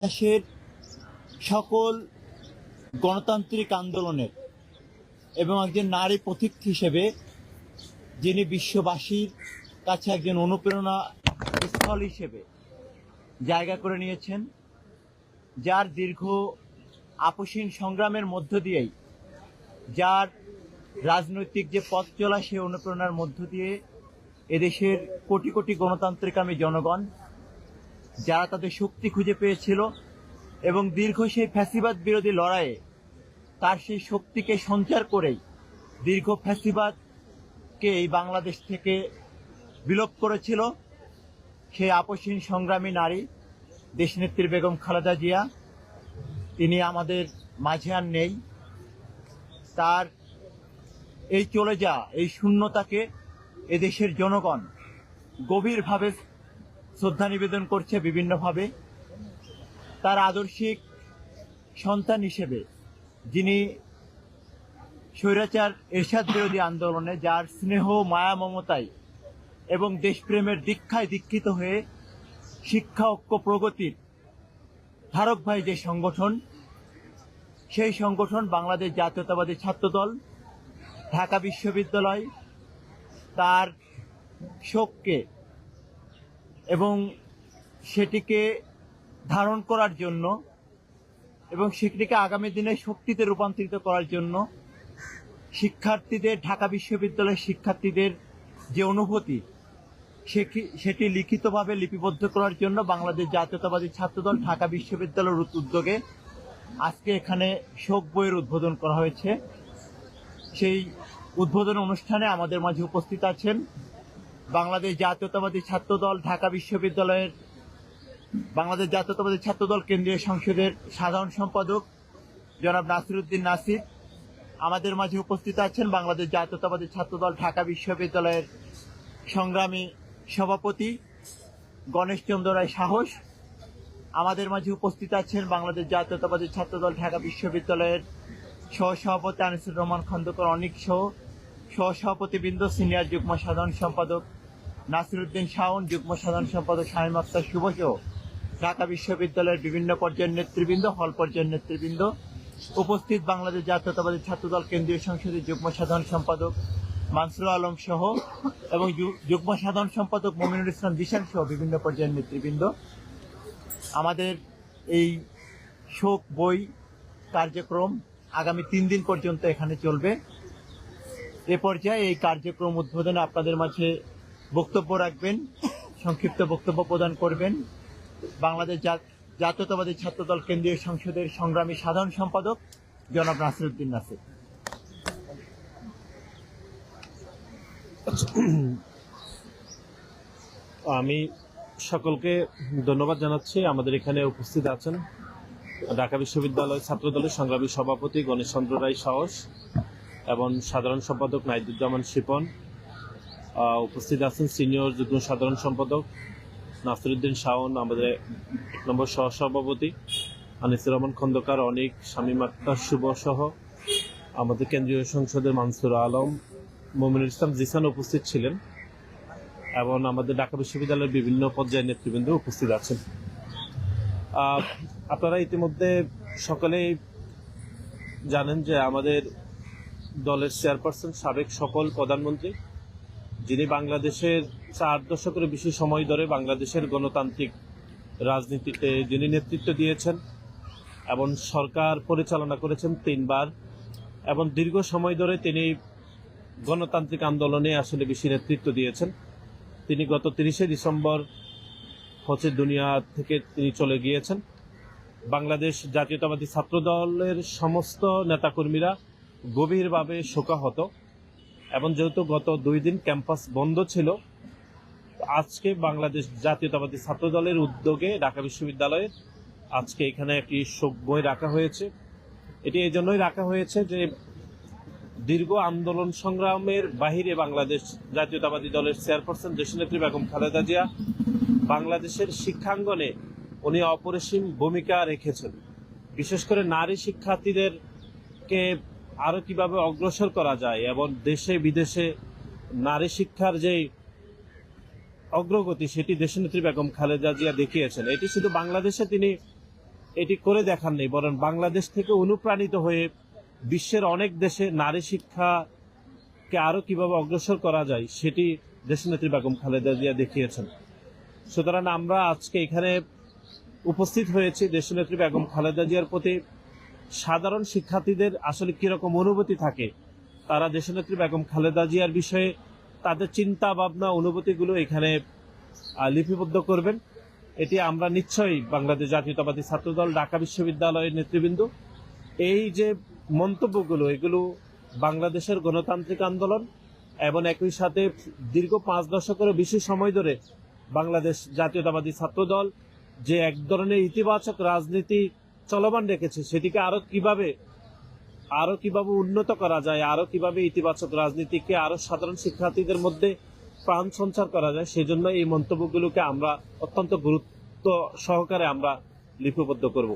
দেশের সকল গণতান্ত্রিক আন্দোলনের এবং একজন নারী পথিক হিসেবে যিনি বিশ্ববাসীর কাছে একজন অনুপ্রেরণা স্থল হিসেবে জায়গা করে নিয়েছেন, যার দীর্ঘ আপসীন সংগ্রামের মধ্য দিয়েই যার রাজনৈতিক যে পথ চলা সেই অনুপ্রেরণার মধ্য দিয়ে এদেশের কোটি কোটি গণতান্ত্রিকামী জনগণ যারা তাদের শক্তি খুঁজে পেয়েছিল এবং দীর্ঘ সেই ফ্যাসিবাদ বিরোধী লড়াইয়ে তার সেই শক্তিকে সঞ্চার করেই দীর্ঘ ফ্যাসিবাদকে এই বাংলাদেশ থেকে বিলোপ করেছিল সেই আপসীন সংগ্রামী নারী দেশনেত্রী বেগম খালেদা জিয়া। তিনি আমাদের মাঝে আর নেই। তার এই চলে যাওয়া এই শূন্যতাকে এদেশের জনগণ গভীরভাবে শ্রদ্ধা নিবেদন করছে বিভিন্নভাবে। তার আদর্শিক সন্তান হিসেবে যিনি স্বৈরাচার এরশাদ বিরোধী আন্দোলনে যার স্নেহ মায়া মমতায় এবং দেশপ্রেমের দীক্ষায় দীক্ষিত হয়ে শিক্ষা ঐক্য প্রগতির ধারক ভাই যে সংগঠন, সেই সংগঠন বাংলাদেশ জাতীয়তাবাদী ছাত্রদল, ঢাকা বিশ্ববিদ্যালয় তার শোককে এবং সেটিকে ধারণ করার জন্য এবং সেটিকে আগামী দিনে শক্তিতে রূপান্তরিত করার জন্য শিক্ষার্থীদের, ঢাকা বিশ্ববিদ্যালয়ের শিক্ষার্থীদের যে অনুভূতি সেটি লিখিতভাবে লিপিবদ্ধ করার জন্য বাংলাদেশ জাতীয়তাবাদী ছাত্রদল ঢাকা বিশ্ববিদ্যালয়ের উদ্যোগে আজকে এখানে শোক বইয়ের উদ্বোধন করা হয়েছে। সেই উদ্বোধন অনুষ্ঠানে আমাদের মাঝে উপস্থিত আছেন বাংলাদেশ জাতীয়তাবাদী ছাত্রদল ঢাকা বিশ্ববিদ্যালয়ের বাংলাদেশ জাতীয়তাবাদী ছাত্রদল কেন্দ্রীয় সংসদের সাধারণ সম্পাদক জনাব নাসিরউদ্দিন নাসির। আমাদের মাঝে উপস্থিত আছেন বাংলাদেশ জাতীয়তাবাদী ছাত্রদল ঢাকা বিশ্ববিদ্যালয়ের সংগ্রামী সভাপতি গণেশ চন্দ্র রায় সাহস। আমাদের মাঝে উপস্থিত আছেন বাংলাদেশ জাতীয়তাবাদী ছাত্রদল ঢাকা বিশ্ববিদ্যালয়ের সহসভাপতি আনিসুর রহমান খন্দকার অনিক সহ সহসভাপতিবৃন্দ, সিনিয়র যুগ্ম সাধারণ সম্পাদক নাসিরউদ্দিন শাওন, যুগ্ম সাধারণ সম্পাদক শামীম আখতার শুভ সহ ঢাকা বিশ্ববিদ্যালয়ের বিভিন্ন পর্যায়ের নেতৃবৃন্দ, হল পর্যায়ের নেতৃবৃন্দ উপস্থিত, বাংলাদেশ জাতীয়তাবাদী ছাত্রদল কেন্দ্রীয় সংসদের যুগ্ম সাধারণ সম্পাদক মানসুর আলম সহ এবং যুগ্ম সাধারণ সম্পাদক মমিনুল ইসলাম জিশান সহ বিভিন্ন পর্যায়ের নেতৃবৃন্দ। আমাদের এই শোক বই কার্যক্রম আগামী 3 দিন পর্যন্ত এখানে চলবে। এ পর্যায়ে এই কার্যক্রম উদ্বোধনে আপনাদের মাঝে বক্তব্য রাখবেন, সংক্ষিপ্ত বক্তব্য প্রদান করবেন বাংলাদেশ জাতীয়তাবাদী ছাত্রদল কেন্দ্রীয় সংসদের সংগ্রামী সাধারণ সম্পাদক জনাব নাসিরউদ্দিন নাসির। আমি সকলকে ধন্যবাদ জানাচ্ছি। আমাদের এখানে উপস্থিত আছেন ঢাকা বিশ্ববিদ্যালয় ছাত্রদলের সংগ্রামী সভাপতি গণেশ চন্দ্র রায় সাহস এবং সাধারণ সম্পাদক নাইদুজ্জামান শিপন। উপস্থিত আছেন সিনিয়র যুগ্ম সাধারণ সম্পাদক নাসিরউদ্দিন শাওন, আমাদের 1 নম্বর সহসভাপতি আনিসুর রহমান খন্দকার অনিক, শামীম আখতার শুভ সহ আমাদের কেন্দ্রীয় সংসদের মানসুর আলম, মমিনুল ইসলাম জিসান উপস্থিত ছিলেন এবং আমাদের ঢাকা বিশ্ববিদ্যালয়ের বিভিন্ন পর্যায়ের নেতৃবৃন্দ উপস্থিত আছেন। আপনারা ইতিমধ্যে সকলেই জানেন যে আমাদের দলের চেয়ারপারসন, সাবেক সকল প্রধানমন্ত্রী, যিনি বাংলাদেশের 4 দশকের বেশি সময় ধরে বাংলাদেশের গণতান্ত্রিক রাজনীতিতে যিনি নেতৃত্ব দিয়েছেন এবং সরকার পরিচালনা করেছেন 3 বার এবং দীর্ঘ সময় ধরে তিনি গণতান্ত্রিক আন্দোলনে আসলে বেশি নেতৃত্ব দিয়েছেন। তিনি গত 30শে ডিসেম্বর হচ্ছে দুনিয়া থেকে তিনি চলে গিয়েছেন। বাংলাদেশ জাতীয়তাবাদী ছাত্রদলের সমস্ত নেতাকর্মীরা গভীরভাবে শোকাহত এবং যেহেতু গত 2 দিন ক্যাম্পাস বন্ধ ছিল, আজকে বাংলাদেশ জাতীয়তাবাদী ছাত্রদলের উদ্যোগে ঢাকা বিশ্ববিদ্যালয়ে আজকে এখানে একটি শোক বই রাখা হয়েছে। এটি এই জন্যই রাখা হয়েছে যে দীর্ঘ আন্দোলন সংগ্রামের বাহিরে বাংলাদেশ জাতীয়তাবাদী দলের চেয়ারপারসন দেশনেত্রী বেগম খালেদা জিয়া বাংলাদেশের শিক্ষাঙ্গনে উনি অপরিসীম ভূমিকা রেখেছেন। বিশেষ করে নারী শিক্ষার্থীদেরকে আরো কিভাবে অগ্রসর করা যায় এবং দেশে বিদেশে নারী শিক্ষার যে অগ্রগতি সেটি দেশনেত্রী বেগম খালেদা জিয়া দেখিয়েছেন। এটি শুধু বাংলাদেশে তিনি এটি করে দেখান নেই, বরং বাংলাদেশ থেকে অনুপ্রাণিত হয়ে বিশ্বের অনেক দেশে নারী শিক্ষাকে আরো কিভাবে অগ্রসর করা যায় সেটি দেশনেত্রী বেগম খালেদা জিয়া দেখিয়েছেন। সুতরাং আমরা আজকে এখানে উপস্থিত হয়েছি দেশনেত্রী বেগম খালেদা জিয়ার প্রতি সাধারণ শিক্ষার্থীদের আসলে কিরকম অনুভূতি থাকে, তারা দেশনেত্রী বেগম খালেদা জিয়ার বিষয়ে তাদের চিন্তা ভাবনা অনুভূতিগুলো এখানে লিপিবদ্ধ করবেন। এটি আমরা নিশ্চয়ই বাংলাদেশ জাতীয়তাবাদী ছাত্রদল, ঢাকা বিশ্ববিদ্যালয়ের নেতৃবৃন্দ এই যে মন্তব্যগুলো, এগুলো বাংলাদেশের গণতান্ত্রিক আন্দোলন এবং একই সাথে দীর্ঘ 5 দশকেরও বেশি সময় ধরে বাংলাদেশ জাতীয়তাবাদী ছাত্রদল যে এক ধরনের ইতিবাচক রাজনীতি চলমান রেখেছে, সেটিকে আরো কিভাবে উন্নত করা যায়, আরো কিভাবে ইতিবাচক রাজনীতিকে আরো সাধারণ শিক্ষার্থীদের মধ্যে প্রাণ সঞ্চার করা যায়, সেই জন্য এই মন্তব্যগুলোকে আমরা অত্যন্ত গুরুত্ব সহকারে আমরা লিপিবদ্ধ করব।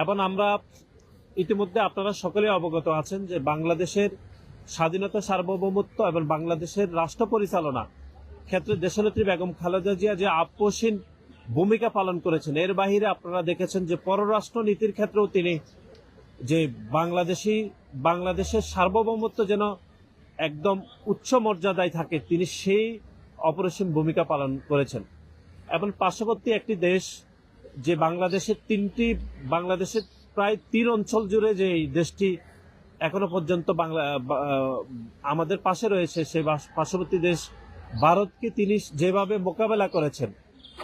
এবং আমরা ইতিমধ্যে আপনারা সকলে অবগত আছেন যে বাংলাদেশের স্বাধীনতা, সার্বভৌমত্ব এবং বাংলাদেশের রাষ্ট্র পরিচালনা ক্ষেত্রে দেশনেত্রী বেগম খালেদা জিয়া যে আপোষহীন ভূমিকা পালন করেছেন, এর বাহিরে আপনারা দেখেছেন যে পররাষ্ট্র নীতির ক্ষেত্রেও তিনি যে বাংলাদেশের সার্বভৌমত্ব যেন একদম উচ্চ মর্যাদায় থাকে, তিনি সেই অপরিসীম ভূমিকা পালন করেছেন। এবং পার্শ্ববর্তী একটি দেশ যে বাংলাদেশের প্রায় 3 অঞ্চল জুড়ে যে এই দেশটি এখনো পর্যন্ত আমাদের পাশে রয়েছে, সেই পার্শ্ববর্তী দেশ ভারতকে তিনি যেভাবে মোকাবেলা করেছেন,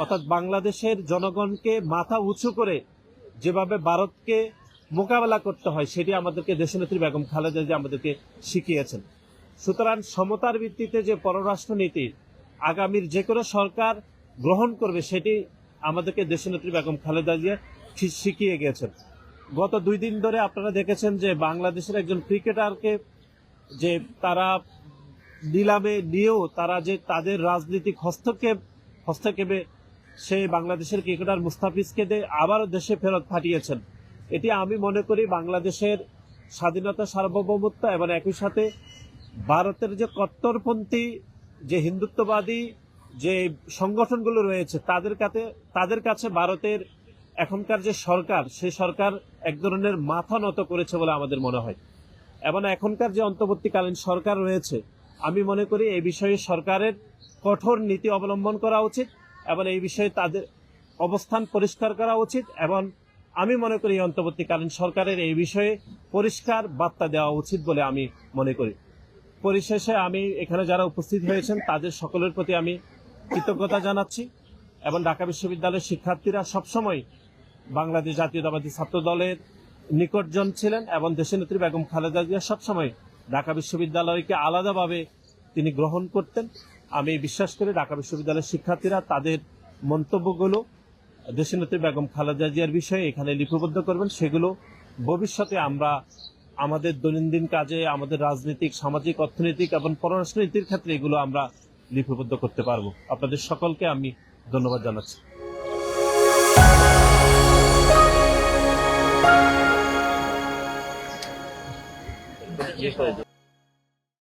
অর্থাৎ বাংলাদেশের জনগণকে মাথা উঁচু করে যেভাবে ভারতকে মোকাবেলা করতে হয়, সেটি আমাদেরকে দেশনেত্রী বেগম খালেদা জিয়া আমাদেরকে শিখিয়েছেন। সুতরাং সমতার ভিত্তিতে যে পররাষ্ট্র নীতি আগামীর যে কোনো সরকার গ্রহণ করবে, সেটি আমাদেরকে দেশনেত্রী বেগম খালেদা জিয়া শিখিয়ে গিয়েছেন। গত 2 দিন ধরে আপনারা দেখেছেন যে বাংলাদেশের একজন ক্রিকেটারকে যে তারা নিলামে নিয়েও তারা যে তাদের রাজনৈতিক হস্তক্ষেপে সেই বাংলাদেশের ক্রিকেটার মুস্তাফিজকে আবারও দেশে ফেরত পাঠিয়েছেন। এটি আমি মনে করি বাংলাদেশের স্বাধীনতা, সার্বভৌমত্ব এবং একই সাথে ভারতের যে কট্টরপন্থী যে হিন্দুত্ববাদী যে সংগঠনগুলো রয়েছে তাদের কাছে ভারতের এখনকার যে সরকার, সেই সরকার এক ধরনের মাথা নত করেছে বলে আমাদের মনে হয়। এবং এখনকার যে অন্তর্বর্তীকালীন সরকার রয়েছে, আমি মনে করি এই বিষয়ে সরকারের কঠোর নীতি অবলম্বন করা উচিত এবং এই বিষয়ে তাদের অবস্থান পরিষ্কার করা উচিত। এবং আমি মনে করি এই অন্তর্বর্তীকালীন সরকারের এই বিষয়ে পরিষ্কার বার্তা দেওয়া উচিত বলে আমি মনে করি। পরিশেষে আমি এখানে যারা উপস্থিত হয়েছেন তাদের সকলের প্রতি আমি কৃতজ্ঞতা জানাচ্ছি এবং ঢাকা বিশ্ববিদ্যালয়ের শিক্ষার্থীরা সবসময় বাংলাদেশ জাতীয়তাবাদী ছাত্র দলের নিকটজন ছিলেন এবং দেশনেত্রী বেগম খালেদা জিয়া সবসময় ঢাকা বিশ্ববিদ্যালয়কে আলাদাভাবে তিনি গ্রহণ করতেন। আমি বিশ্বাস করি ঢাকা বিশ্ববিদ্যালয়ের শিক্ষার্থীরা তাদের মন্তব্যগুলো দেশনেত্রী বেগম খালেদা জিয়ার বিষয়ে এখানে লিপিবদ্ধ করবেন, সেগুলো ভবিষ্যতে আমরা আমাদের দৈনন্দিন কাজে, আমাদের রাজনৈতিক, সামাজিক, অর্থনৈতিক এবং পররাষ্ট্রনীতির ক্ষেত্রে এগুলো আমরা লিপিবদ্ধ করতে পারবো। আপনাদের সকলকে আমি ধন্যবাদ জানাচ্ছি।